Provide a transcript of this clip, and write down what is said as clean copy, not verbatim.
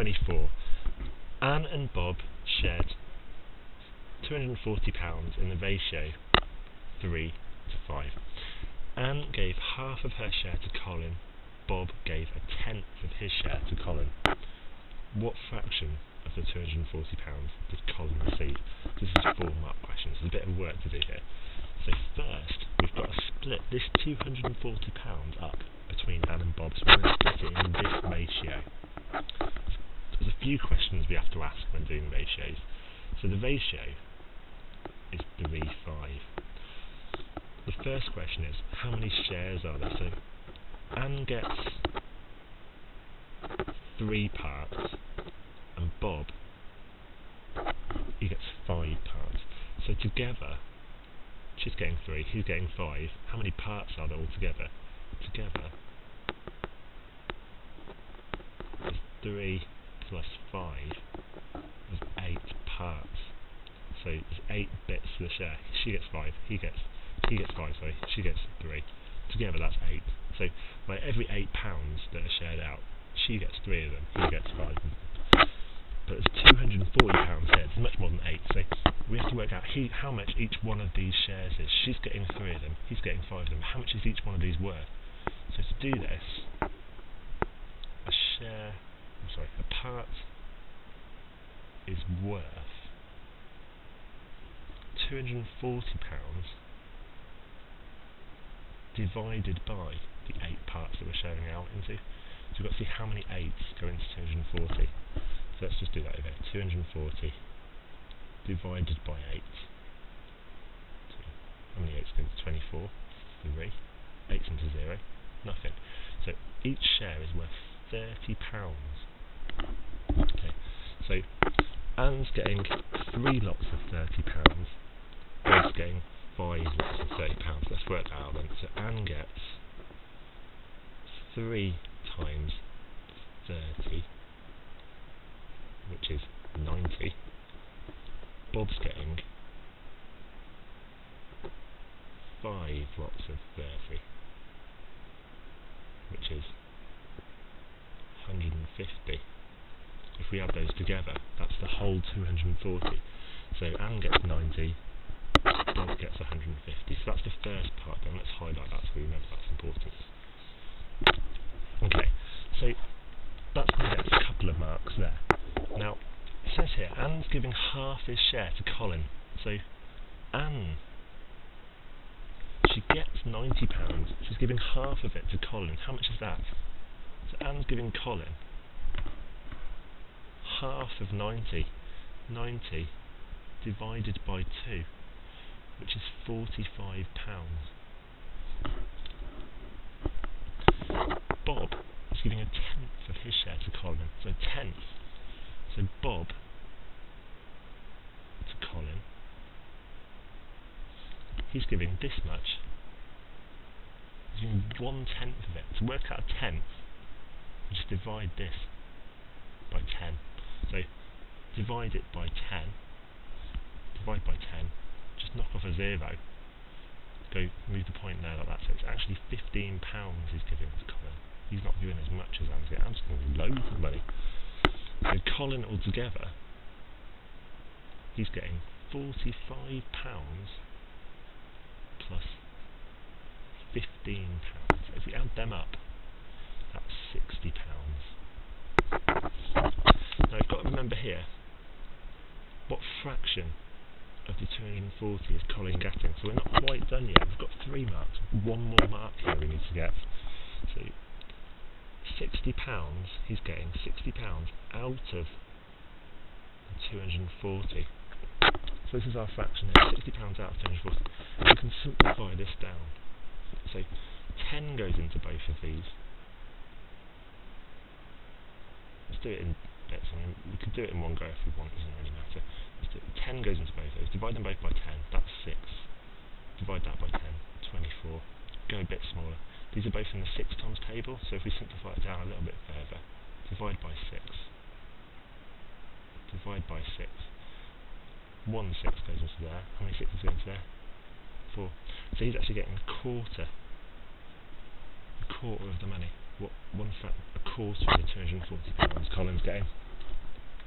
24. Anne and Bob shared £240 in the ratio 3 to 5. Anne gave half of her share to Colin. Bob gave a tenth of his share to Colin. What fraction of the £240 did Colin receive? This is a 4-mark question, so there's a bit of work to do here. So first, we've got to split this £240 up between Anne and Bob, so we're going to split it in this ratio. There's a few questions we have to ask when doing ratios. So the ratio is 3:5. The first question is, how many shares are there? So Anne gets 3 parts, and Bob, he gets 5 parts. So together, she's getting 3, he's getting 5. How many parts are there altogether? Together, there's 3 plus 5 is 8 parts. So there's 8 bits to the share. She gets 5, he gets 5, sorry, she gets 3. Together that's 8. So by every £8 that are shared out, she gets 3 of them, he gets 5 of them. But there's £240 here, it's much more than 8. So we have to work out how much each one of these shares is. She's getting 3 of them, he's getting 5 of them. How much is each one of these worth? So to do this, a part is worth £240 divided by the 8 parts that we're sharing out into. So we've got to see how many 8s go into 240. So let's just do that again. 240 divided by 8. How many 8s go into 24? 3. 8s into 0? Nothing. So each share is worth £30. Okay. So Anne's getting 3 lots of £30. Bob's getting 5 lots of £30. Let's work that out then. So Anne gets 3 times 30, which is 90. Bob's getting 5 lots of 30, which is 150. If we add those together, that's the whole 240. So Anne gets 90, Bob gets 150. So that's the first part done. Let's highlight that so we remember that's important. Okay, so that's going to get us a couple of marks there. Now, it says here, Anne's giving half his share to Colin. So Anne, she gets £90. She's giving half of it to Colin. How much is that? So Anne's giving Colin half of 90. 90 divided by 2, which is £45. Bob is giving a tenth of his share to Colin. So a tenth. So Bob to Colin, he's giving this much. He's giving 1/10 of it. To work out a tenth, we just divide this by 10. So divide it by 10. Divide by 10. Just knock off a 0. Go move the point there like that. So it's actually £15 he's giving to Colin. He's not giving as much as Anne's getting. Anne's giving loads of money. So Colin altogether, he's getting £45 plus £15. So if we add them up, that's £60. Now you've got to remember here, what fraction of the 240 is Colin getting? So we're not quite done yet. We've got 3 marks. 1 more mark here we need to get. So £60, he's getting £60 out of the 240. So this is our fraction here, £60 out of 240. We can simplify this down. So 10 goes into both of these. Let's do it in bits. I mean, we could do it in one go if we want, it doesn't really matter. Let's do it. 10 goes into both of those. Divide them both by 10, that's 6. Divide that by 10, 24. Go a bit smaller. These are both in the 6 times table, so if we simplify it down a little bit further, divide by 6. Divide by 6. 1 6 goes into there. How many 6s go into there? 4. So he's actually getting a quarter of the money. A quarter of the £240 Colin's getting.